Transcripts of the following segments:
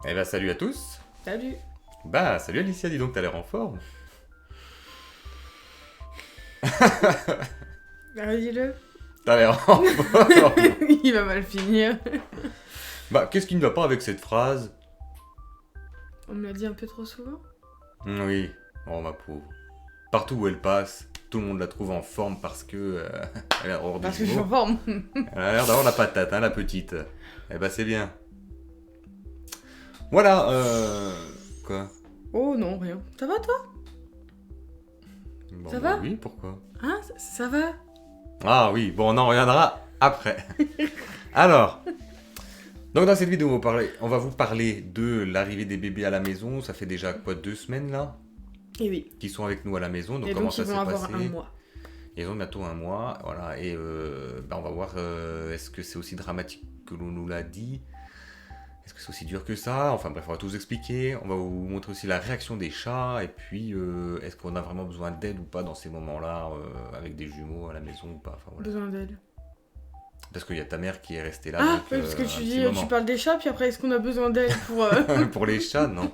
Eh bah salut à tous. Salut. Bah salut Alicia, dis donc t'as l'air en forme. Ah, dis-le. T'as l'air en forme. Il va mal finir. Bah qu'est-ce qui ne va pas avec cette phrase? On me l'a dit un peu trop souvent. Oui, oh ma pauvre. Partout où elle passe, tout le monde la trouve en forme parce que... elle a hors du Parce que je suis mot. en forme. Elle a l'air d'avoir la patate, hein, la petite. Eh bah c'est bien. Voilà, Quoi? Oh non, rien. Ça va toi? Bon, Ça bah va? oui, pourquoi? Hein, ça va? Ah oui, bon on en reviendra après. Alors... Donc dans cette vidéo, on va vous parler de l'arrivée des bébés à la maison. Ça fait déjà quoi, 2 semaines là, Et oui. qui sont avec nous à la maison. Donc Et comment donc ça ils s'est vont avoir passé? un mois. Ils ont bientôt un mois, voilà. Et on va voir, est-ce que c'est aussi dramatique que l'on nous l'a dit? Est-ce que c'est aussi dur que ça? Enfin bref, on va tout vous expliquer. On va vous montrer aussi la réaction des chats. Et puis, est-ce qu'on a vraiment besoin d'aide ou pas dans ces moments-là, avec des jumeaux à la maison ou pas? Enfin, voilà. Besoin d'aide. Parce qu'il y a ta mère qui est restée là. Ah, donc, oui, parce que un tu petit dis, moment. tu parles des chats, puis après, est-ce qu'on a besoin d'aide pour... Pour les chats, non.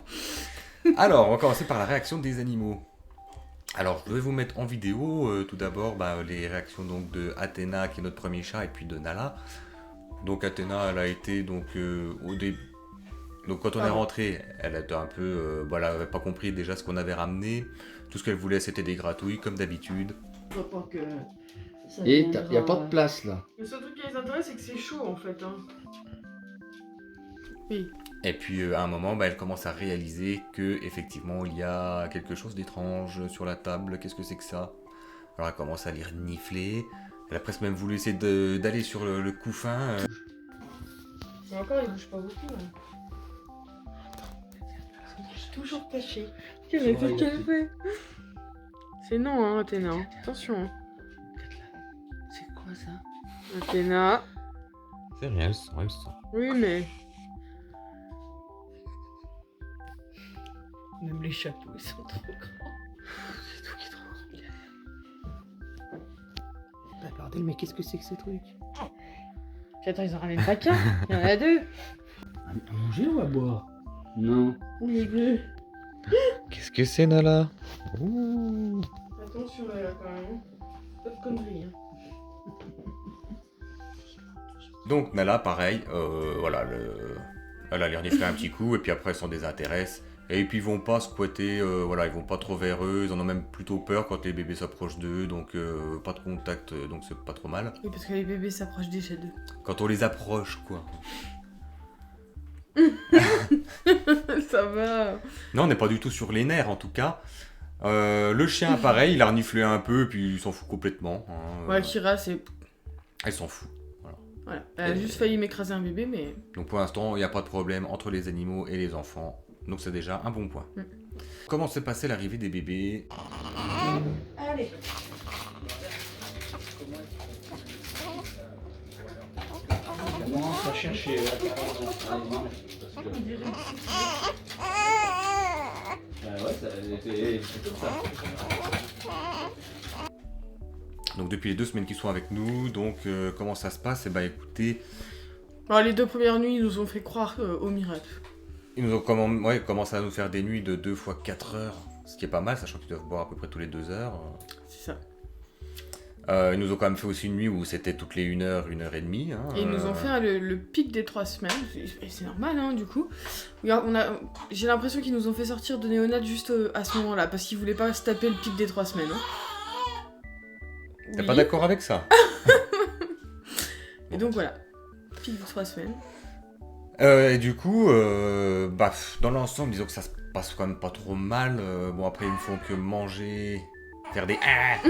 Alors, on va commencer par la réaction des animaux. Alors, je vais vous mettre en vidéo, tout d'abord, les réactions donc, de Athéna, qui est notre premier chat, et puis de Nala. Donc, Athéna, elle a été, donc, au début... Donc, quand on est rentré, elle était un peu... elle n'avait pas compris déjà ce qu'on avait ramené. Tout ce qu'elle voulait, c'était des gratouilles, comme d'habitude. Et il n'y a pas de place là. Le seul truc qui les intéresse, c'est que c'est chaud, en fait. Hein. Oui. Et puis, à un moment, elle commence à réaliser que effectivement, il y a quelque chose d'étrange sur la table. Qu'est-ce que c'est que ça? Alors, elle commence à les renifler. Elle a presque même voulu essayer d'aller sur le couffin. Mais encore, il bouge pas beaucoup. Hein. Toujours caché. Qu'est-ce qu'elle fait? C'est non, hein, Athéna. Attention. Hein. C'est quoi ça? Athéna. C'est rien, elle sent, elle sent. Oui, mais... Même les chapeaux, ils sont trop grands. C'est tout qui est trop grand. Bah bordel, mais qu'est-ce que c'est que ce truc? Puis attends, ils en ramènent pas qu'un. Il y en a deux. À manger ou à boire? Non. Les deux. Qu'est-ce que c'est, Nala? Ouh. Attention là, quand même. Pas de conneries. Hein. Donc, Nala, pareil, voilà, elle a les renifler un petit coup, et puis après, elle s'en désintéresse. Et puis, ils vont pas squatter, voilà, ils vont pas trop vers eux, ils en ont même plutôt peur quand les bébés s'approchent d'eux, donc pas de contact, donc c'est pas trop mal. Oui, parce que les bébés s'approchent des chats d'eux. Quand on les approche, quoi. Ça va. Non, on n'est pas du tout sur les nerfs, en tout cas. Le chien, pareil, il a reniflé un peu, puis il s'en fout complètement. Hein, Ouais, Kira, c'est... elle s'en fout. Voilà. Elle a juste failli m'écraser un bébé, mais... Donc pour l'instant, il n'y a pas de problème entre les animaux et les enfants. Donc c'est déjà un bon point. Mm. Comment s'est passée l'arrivée des bébés? Allez. On commence à chercher. Ouais, c'est comme ça. Donc depuis les 2 semaines qu'ils sont avec nous, donc comment ça se passe? Eh ben écoutez, Bon, les 2 premières nuits, ils nous ont fait croire au miracle. ils nous ont commencé à nous faire des nuits de 2 fois 4 heures, ce qui est pas mal, sachant qu'ils doivent boire à peu près tous les 2 heures. C'est ça. Ils nous ont quand même fait aussi une nuit où c'était toutes les 1 heure, 1 heure et demie. Hein, Et ils nous ont fait le pic des 3 semaines. Et c'est normal, hein, du coup. Regarde, j'ai l'impression qu'ils nous ont fait sortir de néonat juste à ce moment-là, parce qu'ils voulaient pas se taper le pic des 3 semaines. Hein. T'es Oui. pas d'accord avec ça? Et donc voilà. Pic des 3 semaines. Et du coup, dans l'ensemble, disons que ça se passe quand même pas trop mal. Bon, après, ils ne font que manger, faire des ouais.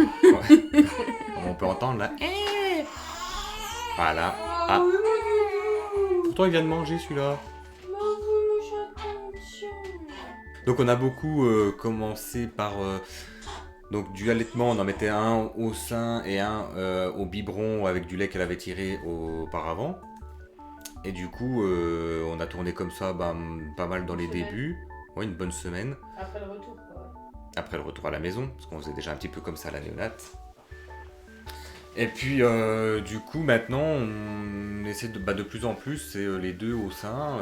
Comme on peut entendre là. Voilà. Ah. Pourtant, il vient de manger celui-là. Donc, on a beaucoup commencé par donc du allaitement. On en mettait un au sein et un au biberon avec du lait qu'elle avait tiré auparavant. Et du coup, on a tourné comme ça pas mal dans les débuts. Ouais, une bonne semaine. Après le retour, quoi. Après le retour à la maison, parce qu'on faisait déjà un petit peu comme ça à la néonate. Et puis, du coup, maintenant, on essaie de plus en plus, c'est les deux au sein,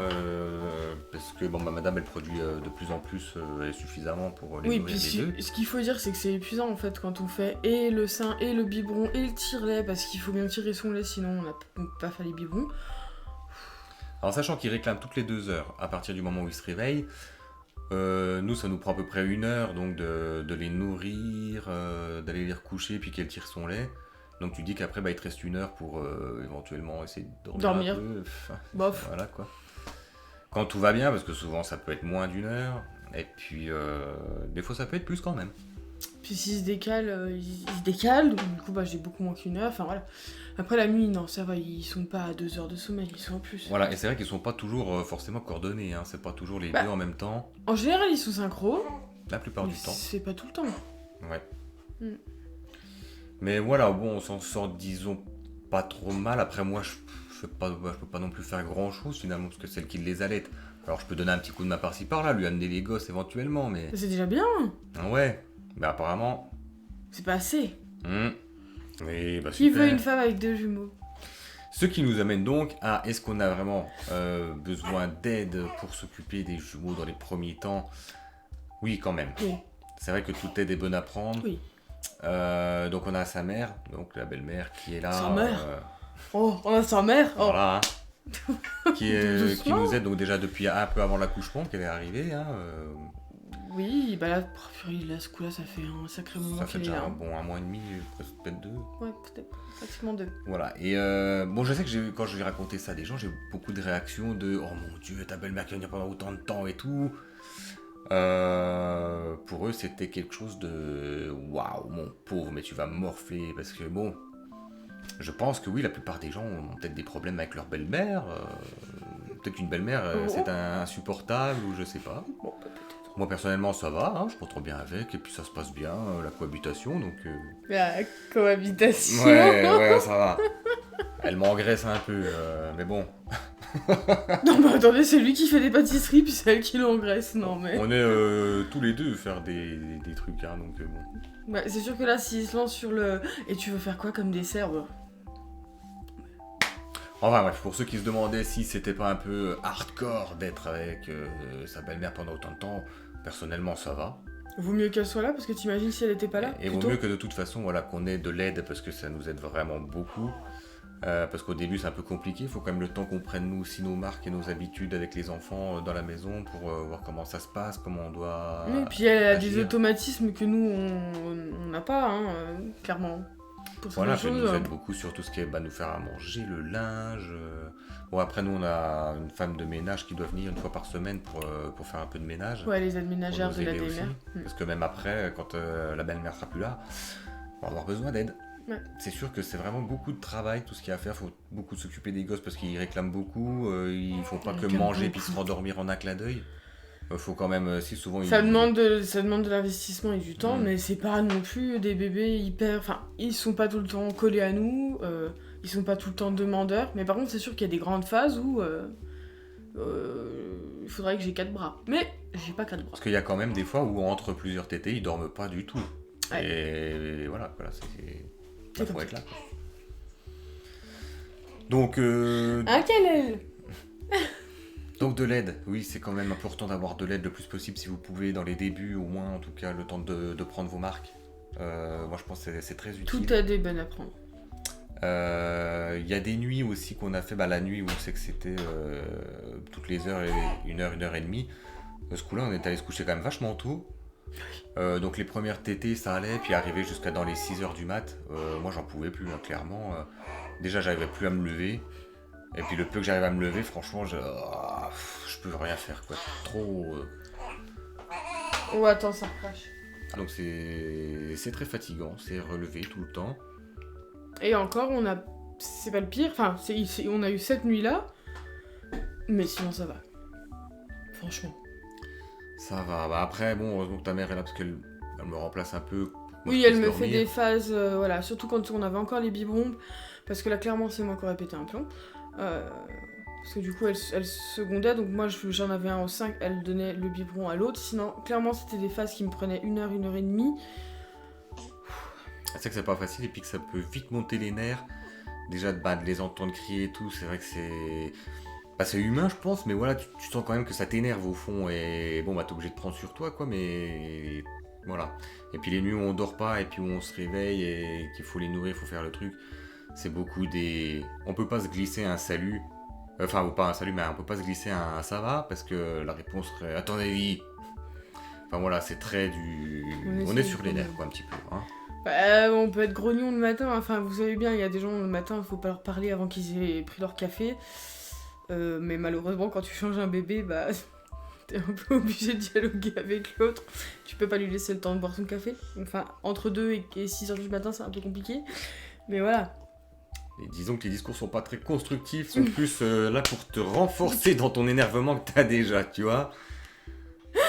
parce que bon, madame, elle produit de plus en plus et suffisamment pour les Oui, nourrir puis les deux. ce qu'il faut dire, c'est que c'est épuisant en fait quand on fait et le sein, et le biberon, et le tire-lait, parce qu'il faut bien tirer son lait, sinon on peut pas faire les biberons. Alors, sachant qu'ils réclament toutes les 2 heures à partir du moment où ils se réveillent, nous, ça nous prend à peu près 1 heure donc de les nourrir, d'aller les recoucher, puis qu'elles tirent son lait. Donc tu dis qu'après, il te reste 1 heure pour éventuellement essayer de dormir un peu. Enfin, Bof. voilà quoi. Quand tout va bien, parce que souvent ça peut être moins d'1 heure, et puis des fois ça peut être plus quand même. Puis s'ils se décalent, ils se décalent, donc du coup j'ai beaucoup moins qu'1 heure, enfin voilà. Après la nuit, non, ça va, ils sont pas à 2 heures de sommeil, ils sont en plus. Voilà, et c'est vrai qu'ils sont pas toujours forcément coordonnés, hein. C'est pas toujours les deux en même temps, En général, ils sont synchro, la plupart mais du temps. c'est pas tout le temps. Ouais. Mm. Mais voilà, bon, on s'en sort, disons, pas trop mal. Après, moi, je peux pas non plus faire grand chose finalement, parce que c'est elle qui les allait. Alors, je peux donner un petit coup de main par-ci par-là, lui amener les gosses éventuellement, mais. C'est déjà bien, Ouais, mais apparemment. c'est pas assez. Oui, bah Qui super. veut une femme avec 2 jumeaux? Ce qui nous amène donc à est-ce qu'on a vraiment besoin d'aide pour s'occuper des jumeaux dans les premiers temps? Oui, quand même. Oui. C'est vrai que toute aide est bonne à prendre. Oui. Donc on a sa mère, donc la belle-mère qui est là. Sa mère Oh, on a sa mère. Oh. Voilà. Hein. qui Doucement. nous aide donc déjà depuis un peu avant l'accouchement qu'elle est arrivée. Hein, Oui, bah là, ce coup-là, ça fait un sacré moment ça fait qu'il est déjà là. un mois et demi, presque peut-être 2. Ouais, peut-être pratiquement 2. Voilà. Et bon, je sais que quand je lui ai raconté ça à des gens, j'ai eu beaucoup de réactions de oh mon dieu, ta belle-mère qui va venir pendant autant de temps et tout. Pour eux, c'était quelque chose de waouh, mon pauvre, mais tu vas morfler parce que bon, je pense que oui, la plupart des gens ont peut-être des problèmes avec leur belle-mère. Peut-être qu'une belle-mère, c'est insupportable ou je sais pas. Bon, peut-être. Moi personnellement, ça va, hein, je m'entends bien avec et puis ça se passe bien, la cohabitation donc. La cohabitation. Ouais, ça va. Elle m'engraisse un peu, mais bon. Non, mais attendez, c'est lui qui fait des pâtisseries, puis c'est elle qui l'engraisse, non mais. On est tous les deux faire des trucs, hein, donc bon. Bah, c'est sûr que là, s'il se lance sur le. Et tu veux faire quoi comme dessert bah Enfin bref, pour ceux qui se demandaient si c'était pas un peu hardcore d'être avec sa belle-mère pendant autant de temps, personnellement ça va. Vaut mieux qu'elle soit là, parce que t'imagines si elle était pas là. Et vaut mieux que de toute façon voilà, qu'on ait de l'aide parce que ça nous aide vraiment beaucoup. Parce qu'au début c'est un peu compliqué, il faut quand même le temps qu'on prenne nous aussi nos marques et nos habitudes avec les enfants dans la maison pour voir comment ça se passe, comment on doit. Oui, puis elle a des agir. automatismes que nous on n'a pas, hein, clairement. Pour Voilà, certaines puis elle choses. nous aide beaucoup sur tout ce qui est nous faire à manger, le linge. Bon, après, nous, on a une femme de ménage qui doit venir 1 fois par semaine pour faire un peu de ménage. Ouais, les aides ménagères Pour de nous la aider DMR. aussi. Parce que même après, quand la belle-mère sera plus là, on va avoir besoin d'aide. Ouais. C'est sûr que c'est vraiment beaucoup de travail, tout ce qu'il y a à faire. Il faut beaucoup s'occuper des gosses parce qu'ils réclament beaucoup. Ils font pas Ils que réclament manger beaucoup. puis se rendormir en un clin d'œil. Faut quand même, si souvent... Ça demande de l'investissement et du temps, mais c'est pas non plus des bébés hyper. Enfin, ils sont pas tout le temps collés à nous, ils sont pas tout le temps demandeurs, mais par contre, c'est sûr qu'il y a des grandes phases où il faudrait que j'ai 4 bras. Mais j'ai pas 4 bras. Parce qu'il y a quand même des fois où entre plusieurs tétés, ils dorment pas du tout. Ouais. Et voilà, C'est faut comme être là. Quoi. Donc, Ah, quelle aile donc de l'aide, oui, c'est quand même important d'avoir de l'aide le plus possible si vous pouvez, dans les débuts, au moins, en tout cas, le temps de prendre vos marques. Moi, je pense que c'est très utile. Tout aide est bonne à prendre. Il y a des nuits aussi qu'on a fait, la nuit où on sait que c'était toutes les heures, 1 heure et demie. Ce coup-là, on est allé se coucher quand même vachement tôt. Donc les premières tétées, ça allait, puis arrivé jusqu'à dans les 6h du mat, moi j'en pouvais plus, hein, clairement. Déjà, j'arrivais plus à me lever. Et puis le peu que j'arrive à me lever, franchement, je peux rien faire, quoi. Trop... Oh, attends, ça crache. Donc c'est très fatigant, c'est relevé tout le temps. Et encore, c'est pas le pire, enfin, on a eu cette nuit-là, mais sinon ça va. Franchement. Ça va. Après, bon, heureusement que ta mère est là parce qu'elle me remplace un peu. Oui, elle me fait des phases, voilà, surtout quand on avait encore les biberons, parce que là, clairement, c'est moi qui aurais pété un plomb. Parce que du coup, elle secondait, donc moi, j'en avais un au 5, elle donnait le biberon à l'autre. Sinon, clairement, c'était des phases qui me prenaient 1 heure, 1 heure et demie. C'est vrai que c'est pas facile et puis que ça peut vite monter les nerfs. Déjà de les entendre crier et tout, c'est vrai que c'est... Bah, c'est humain je pense, mais voilà, tu sens quand même que ça t'énerve au fond et bon bah t'es obligé de prendre sur toi quoi, mais voilà. Et puis les nuits où on dort pas et puis où on se réveille et qu'il faut les nourrir, il faut faire le truc, c'est beaucoup des... On peut pas se glisser un salut, enfin ou pas un salut, mais on peut pas se glisser un ça va parce que la réponse serait à ton avis. Enfin voilà, c'est très du... On est sur les nerfs quoi un petit peu. Hein. On peut être grognon le matin, enfin vous savez bien, il y a des gens le matin, il faut pas leur parler avant qu'ils aient pris leur café. Mais malheureusement, quand tu changes un bébé, bah t'es un peu obligé de dialoguer avec l'autre. Tu peux pas lui laisser le temps de boire son café. Enfin, entre 2 et 6h du matin, c'est un peu compliqué. Mais voilà. Et disons que les discours sont pas très constructifs, sont plus là pour te renforcer dans ton énervement que t'as déjà, tu vois.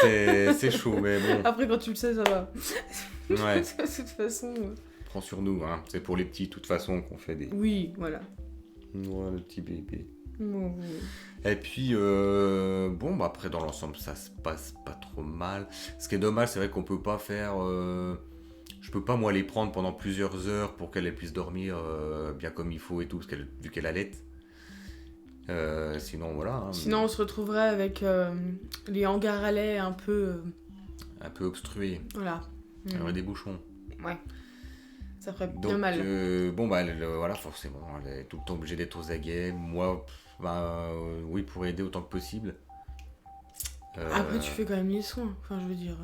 C'est chaud, mais bon. Après, quand tu le sais, ça va. Ouais. De toute façon. Prends sur nous, hein. C'est pour les petits, de toute façon, qu'on fait des. Oui, voilà. Ouais, le petit bébé. Bon. Et puis, bon, bah après, dans l'ensemble, ça se passe pas trop mal. Ce qui est dommage, c'est vrai qu'on peut pas faire. Je peux pas, moi, les prendre pendant plusieurs heures pour qu'elle puisse dormir bien comme il faut et tout, parce vu qu'elle allait. Sinon, voilà. Hein, sinon, on se retrouverait avec les hangars à lait un peu. Un peu obstrués. Voilà. Il y aurait des bouchons. Ouais. Ça ferait bien Donc, mal. bon, bah, voilà, forcément, elle est tout le temps obligée d'être aux aguets. Moi, oui, pour aider autant que possible. Après, tu fais quand même les soins. Enfin, je veux dire.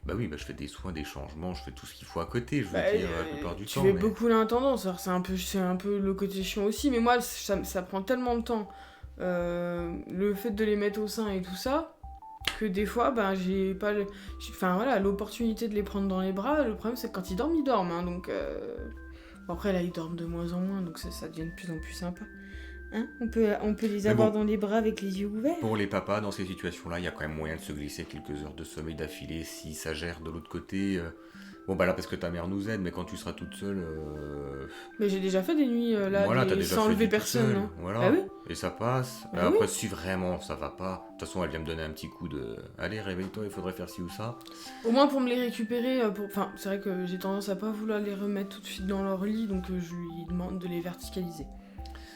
Bah oui, bah, je fais des soins, des changements, je fais tout ce qu'il faut à côté, je veux dire, la plupart du tu temps. fais beaucoup l'intendance, alors c'est un peu le côté chiant aussi, mais moi, ça prend tellement de temps. Le fait de les mettre au sein et tout ça, que des fois, ben, j'ai pas enfin voilà, l'opportunité de les prendre dans les bras. Le problème, c'est que quand ils dorment, hein, donc... Bon, après, là, ils dorment de moins en moins, donc ça devient de plus en plus sympa. Hein, on peut les avoir dans les bras avec les yeux ouverts. Pour les papas, dans ces situations-là, il y a quand même moyen de se glisser quelques heures de sommeil d'affilée si ça gère de l'autre côté. Bon, bah là, parce que ta mère nous aide, mais quand tu seras toute seule... Mais j'ai déjà fait des nuits là, voilà, t'as déjà sans fait enlever toute personne. seule, Hein. voilà. Bah oui. Et ça passe. Bah Après, oui. si vraiment ça va pas, de toute façon, elle vient me donner un petit coup de... Allez, réveille-toi, il faudrait faire ci ou ça. Au moins pour me les récupérer, enfin, c'est vrai que j'ai tendance à pas vouloir les remettre tout de suite dans leur lit, donc je lui demande de les verticaliser.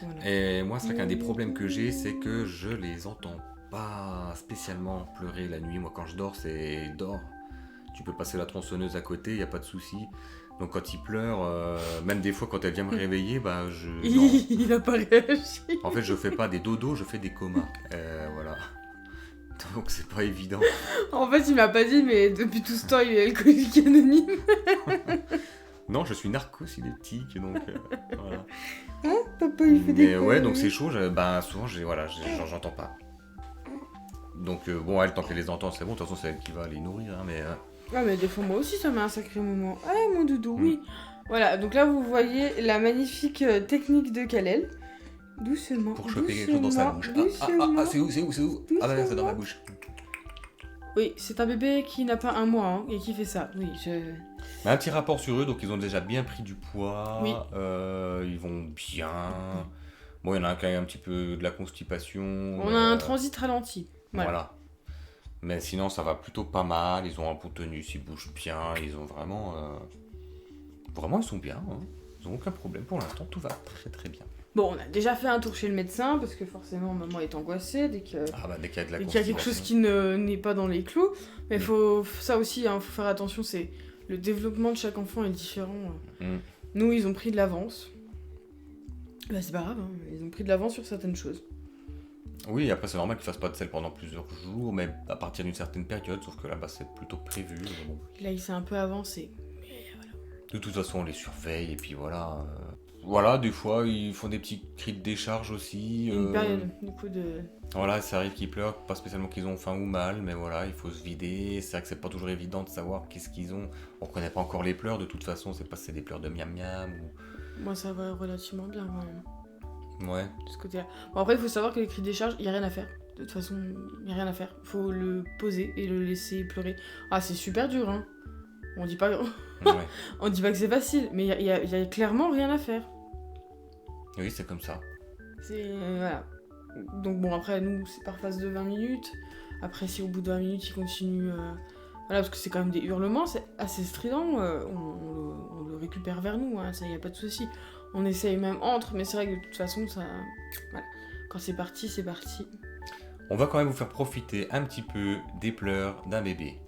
Voilà. Et moi, c'est vrai qu'un des problèmes que j'ai, c'est que je les entends pas spécialement pleurer la nuit. Moi, quand je dors, c'est dors. Tu peux passer la tronçonneuse à côté, il n'y a pas de souci. Donc quand il pleure, même des fois quand elle vient me réveiller, bah je... Non. Il a pas réagi. En fait, je fais pas des dodos, je fais des comas. Voilà. Donc c'est pas évident. En fait, il m'a pas dit, mais depuis tout ce temps, il est alcoolique anonyme. Non, je suis narcoleptique, donc voilà. Hein, papa, il fait des Mais ouais, donc c'est chaud, bah souvent, j'entends pas. Donc bon, elle, tant qu'elle les entend, c'est bon. De toute façon, c'est elle qui va les nourrir, hein, mais... Ah, mais des fois, moi aussi, ça met un sacré moment. Ah, mon doudou, oui. Voilà, donc là, vous voyez la magnifique technique de Kalel. Doucement. Pour choper quelque chose dans sa bouche. C'est où Ah bah c'est dans ma bouche. Oui, c'est un bébé qui n'a pas 1 mois hein, et qui fait ça. Oui, Un petit rapport sur eux, donc ils ont déjà bien pris du poids. Oui. Ils vont bien. Bon, il y en a quand même un petit peu de la constipation. On a un transit ralenti. Voilà. Mais sinon, ça va plutôt pas mal. Ils ont un bon tenus, ils bougent bien. Ils ont vraiment... Vraiment, ils sont bien. Hein. Ils n'ont aucun problème pour l'instant. Tout va très très bien. Bon, on a déjà fait un tour chez le médecin parce que forcément maman est angoissée dès qu'il y a de la qu'il y a quelque chose qui n'est pas dans les clous. Mais ça aussi, hein, faut faire attention, c'est le développement de chaque enfant est différent. Nous, ils ont pris de l'avance. Bah, c'est pas grave, hein, ils ont pris de l'avance sur certaines choses. Oui, après c'est normal qu'ils fassent pas de sel pendant plusieurs jours, mais à partir d'une certaine période, sauf que là-bas c'est plutôt prévu. Bon. Là, il s'est un peu avancé. Mais voilà. De toute façon, on les surveille et puis voilà. Voilà, des fois ils font des petits cris de décharge aussi. Une période, du coup, de... Voilà, ça arrive qu'ils pleurent, pas spécialement qu'ils ont faim ou mal, mais voilà, il faut se vider. C'est vrai que c'est pas toujours évident de savoir qu'est-ce qu'ils ont. On connaît pas encore les pleurs, de toute façon, c'est pas si c'est des pleurs de miam miam ou... Moi, ça va relativement bien quand même. Ouais. De ce côté-là. Bon, après, il faut savoir que les cris de décharge, il n'y a rien à faire. De toute façon, il n'y a rien à faire. Faut le poser et le laisser pleurer. Ah, c'est super dur, hein. On dit pas... Ouais. On dit pas que c'est facile, mais il y a clairement rien à faire. Oui, c'est comme ça. C'est... voilà. Donc bon, après, nous, c'est par phase de 20 minutes. Après, si au bout de 20 minutes, il continue Voilà, parce que c'est quand même des hurlements, c'est assez strident, on le récupère vers nous, hein, ça y a pas de souci. On essaye même entre, mais c'est vrai que de toute façon, ça... Voilà. Quand c'est parti, c'est parti. On va quand même vous faire profiter un petit peu des pleurs d'un bébé.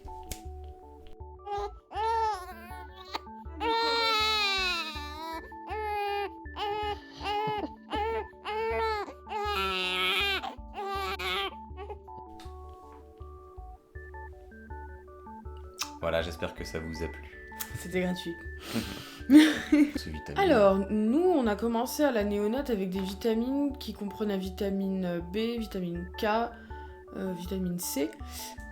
Voilà, j'espère que ça vous a plu. C'était gratuit. Ce vitamine. Alors, nous, on a commencé à la néonate avec des vitamines qui comprennent la vitamine B, vitamine K, vitamine C,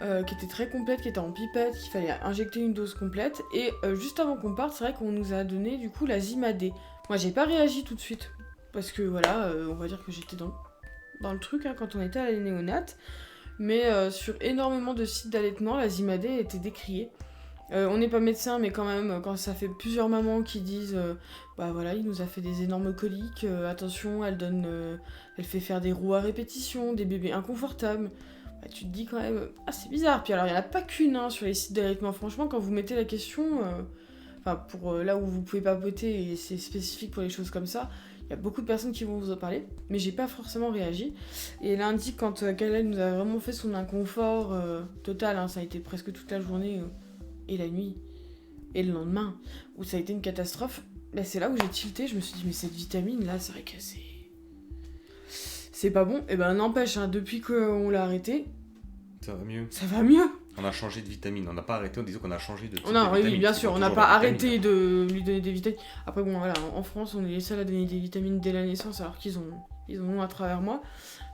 qui étaient très complètes, qui étaient en pipette, qu'il fallait injecter une dose complète. Et juste avant qu'on parte, c'est vrai qu'on nous a donné du coup la Zimadé. Moi, j'ai pas réagi tout de suite, parce que voilà, on va dire que j'étais dans le truc hein, quand on était à la néonate. Mais sur énormément de sites d'allaitement, la Zimadé était décriée. On n'est pas médecin, mais quand même, quand ça fait plusieurs mamans qui disent bah voilà, il nous a fait des énormes coliques, attention, elle fait faire des roues à répétition, des bébés inconfortables. Bah, tu te dis quand même, ah c'est bizarre. Puis alors, il n'y en a pas qu'une hein, sur les sites d'allaitement. Franchement, quand vous mettez la question, pour là où vous pouvez papoter, et c'est spécifique pour les choses comme ça, il y a beaucoup de personnes qui vont vous en parler, mais j'ai pas forcément réagi. Et lundi, quand Kalel nous a vraiment fait son inconfort total, hein, ça a été presque toute la journée et la nuit, et le lendemain, où ça a été une catastrophe, bah, c'est là où j'ai tilté, je me suis dit, mais cette vitamine là, c'est vrai que c'est pas bon. Et ben n'empêche, hein, depuis qu'on l'a arrêté, ça va mieux. Ça va mieux. On a changé de vitamine, on n'a pas arrêté en disant qu'on a changé de type non, de vitamine. Oui, bien sûr, on n'a pas arrêté de lui donner des vitamines. Après, bon, voilà, en France, on est les seuls à donner des vitamines dès la naissance, alors qu'ils ont à travers moi.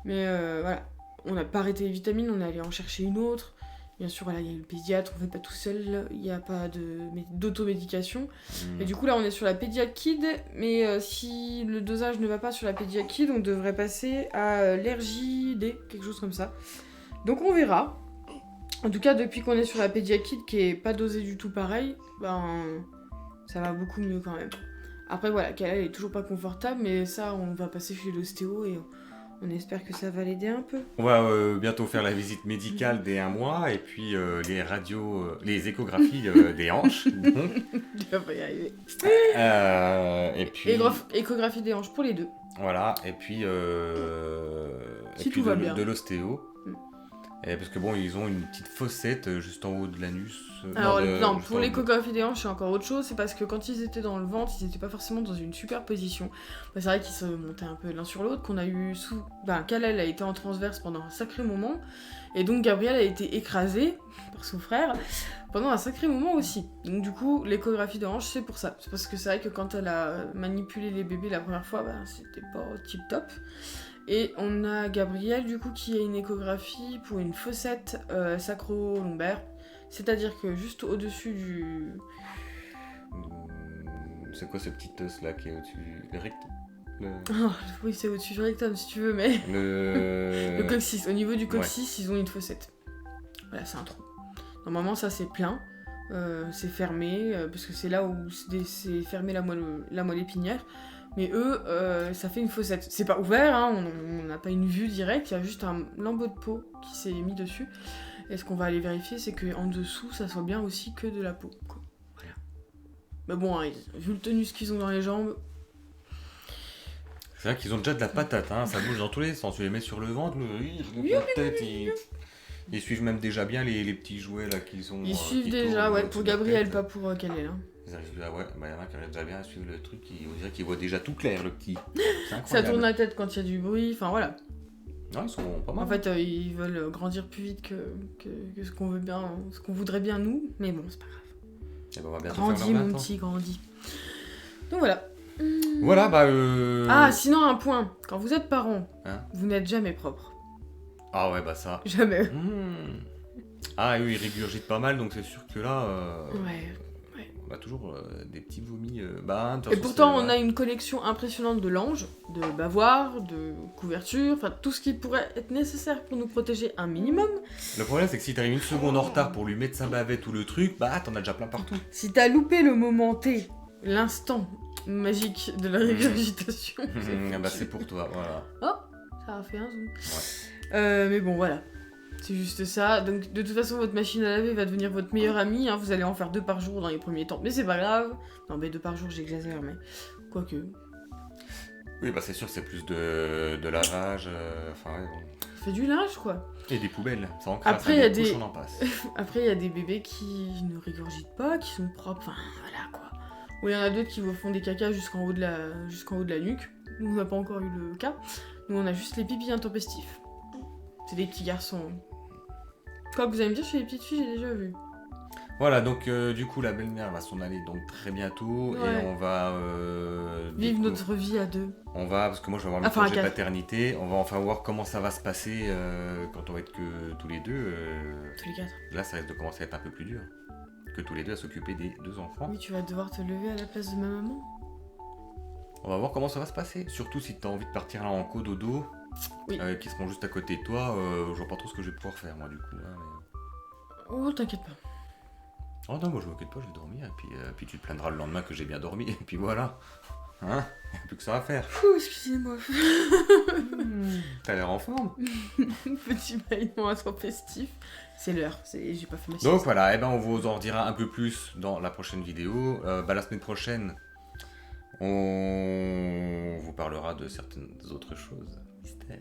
Mais voilà, on n'a pas arrêté les vitamines, on est allé en chercher une autre. Bien sûr, voilà, il y a le pédiatre, on ne fait pas tout seul, il n'y a pas d'automédication. Et du coup, là, on est sur la Pédiat Kid, mais si le dosage ne va pas sur la Pédiat Kid, on devrait passer à l'RJD, quelque chose comme ça. Donc, on verra. En tout cas, depuis qu'on est sur la Pédiat Kid, qui est pas dosée du tout pareil, ben, ça va beaucoup mieux quand même. Après, voilà, Kalel est toujours pas confortable, mais ça, on va passer chez l'ostéo et on espère que ça va l'aider un peu. On va bientôt faire la visite médicale dès 1 mois, et puis les radios, les échographies des hanches. Je vais pas y arriver. Et puis... Échographie des hanches pour les deux. Voilà, et puis, si tout va bien. De l'ostéo. Et parce que bon, ils ont une petite fossette juste en haut de l'anus. Alors non, pour l'échographie des hanches, c'est encore autre chose. C'est parce que quand ils étaient dans le ventre, ils étaient pas forcément dans une super position. Bah, c'est vrai qu'ils se montaient un peu l'un sur l'autre, qu'on a eu Kalel a été en transverse pendant un sacré moment. Et donc Gabriel a été écrasé par son frère pendant un sacré moment aussi. Donc du coup, l'échographie des hanches, c'est pour ça. C'est parce que c'est vrai que quand elle a manipulé les bébés la première fois, bah, c'était pas tip top. Et on a Gabriel du coup qui a une échographie pour une fossette sacro-lombaire, c'est-à-dire que juste au-dessus du... C'est quoi ce petit os là qui est au-dessus du rectum? Oui, c'est au-dessus du rectum si tu veux, mais... Le coccyx, au niveau du coccyx, ouais. Ils ont une fossette. Voilà, c'est un trou. Normalement ça c'est plein, c'est fermé, parce que c'est là où c'est fermé la moelle épinière. Mais eux, ça fait une fossette. C'est pas ouvert, hein, on n'a pas une vue directe, il y a juste un lambeau de peau qui s'est mis dessus. Et ce qu'on va aller vérifier, c'est qu'en dessous, ça soit bien aussi que de la peau. Quoi. Voilà. Mais bon, hein, vu le tonus qu'ils ont dans les jambes... C'est vrai qu'ils ont déjà de la patate, hein, ça bouge dans tous les sens. Tu les mets sur le ventre, ils suivent même déjà bien les petits jouets là qu'ils ont. Ils suivent déjà, ouais, pour Gabriel, pas pour Kalel. Hein. Ils arrivent là, ouais, il y en a qui arrivent déjà bien à suivre le truc, on dirait qu'ils voient déjà tout clair, le petit. Ça tourne la tête quand il y a du bruit, enfin voilà. Non, ils sont pas mal. En fait, ils veulent grandir plus vite que ce qu'on veut bien, ce qu'on voudrait bien nous, mais bon, c'est pas grave. Et ben, on va bientôt grandis, mon petit, grandis. Donc voilà. Voilà, bah. Ah, sinon, un point. Quand vous êtes parent, hein, vous n'êtes jamais propre. Ah ouais, bah ça. Jamais. Ah oui, ils régurgitent pas mal, donc c'est sûr que là. Ouais. On a toujours des petits vomis. Et pourtant, on a une collection impressionnante de langes, de bavoirs, de couvertures, enfin tout ce qui pourrait être nécessaire pour nous protéger un minimum. Le problème, c'est que si t'arrives une seconde en retard pour lui mettre sa bavette ou le truc, bah t'en as déjà plein partout. Si t'as loupé le moment T, l'instant magique de la régurgitation. C'est pour toi, voilà. Oh, ça a fait un zoom. Ouais. Mais bon, voilà. C'est juste ça. Donc, de toute façon, votre machine à laver va devenir votre meilleure amie. Hein. Vous allez en faire 2 par jour dans les premiers temps. Mais c'est pas grave. Non, mais 2 par jour, j'exagère, mais quoique. Oui, bah c'est sûr, c'est plus de lavage. Enfin, ouais, bon. Fait du linge, quoi. Et des poubelles. Ça en crasse. Après, il y a couches, des... on en passe. Après, il y a des bébés qui ne régurgitent pas, qui sont propres. Enfin, voilà, quoi. Ou il y en a d'autres qui vous font des cacas jusqu'en haut de la nuque. Nous, on n'a pas encore eu le cas. Nous, on a juste les pipis intempestifs. C'est des petits garçons. Quoi que vous allez me dire, chez les petites filles, j'ai déjà vu. Voilà, donc du coup, la belle-mère va s'en aller donc très bientôt. Ouais. Et on va... Vivre du coup, notre vie à 2. on va, parce que moi je vais avoir le Enfin, congé de quatre. paternité, on va enfin voir comment ça va se passer quand on va être que tous les deux. Tous les 4. Là, ça risque de commencer à être un peu plus dur. Que tous les deux à s'occuper des 2 enfants. Oui, tu vas devoir te lever à la place de ma maman. On va voir comment ça va se passer. Surtout si tu as envie de partir là en cododo, Oui. qui seront juste à côté de toi, je vois pas trop ce que je vais pouvoir faire moi du coup. Hein, mais... Oh, t'inquiète pas. Oh non, moi je m'inquiète pas, je vais dormir. Et puis tu te plaindras le lendemain que j'ai bien dormi. Et puis voilà. Hein, y a plus que ça à faire. Ouh, excusez-moi. T'as l'air en forme. Petit bâillement intempestif. C'est l'heure, j'ai pas fait ma sieste. Donc voilà, et ben on vous en redira un peu plus dans la prochaine vidéo. La semaine prochaine, on vous parlera de certaines autres choses. Mystère.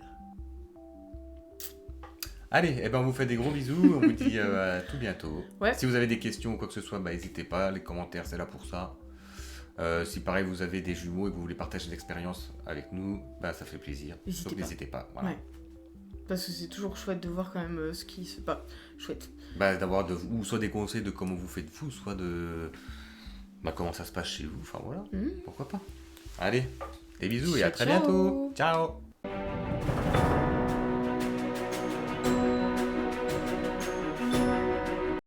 Allez, et ben on vous fait des gros bisous, on vous dit à tout bientôt. Ouais. Si vous avez des questions ou quoi que ce soit, bah n'hésitez pas, les commentaires c'est là pour ça. Si pareil vous avez des jumeaux et que vous voulez partager l'expérience avec nous, bah ça fait plaisir. N'hésitez Donc pas. n'hésitez pas. Voilà. Ouais. Parce que c'est toujours chouette de voir quand même ce qui se passe. Chouette. Bah, d'avoir ou soit des conseils de comment vous faites vous, soit de comment ça se passe chez vous. Enfin voilà, pourquoi pas. Allez, des bisous et à très Ciao. bientôt. Ciao.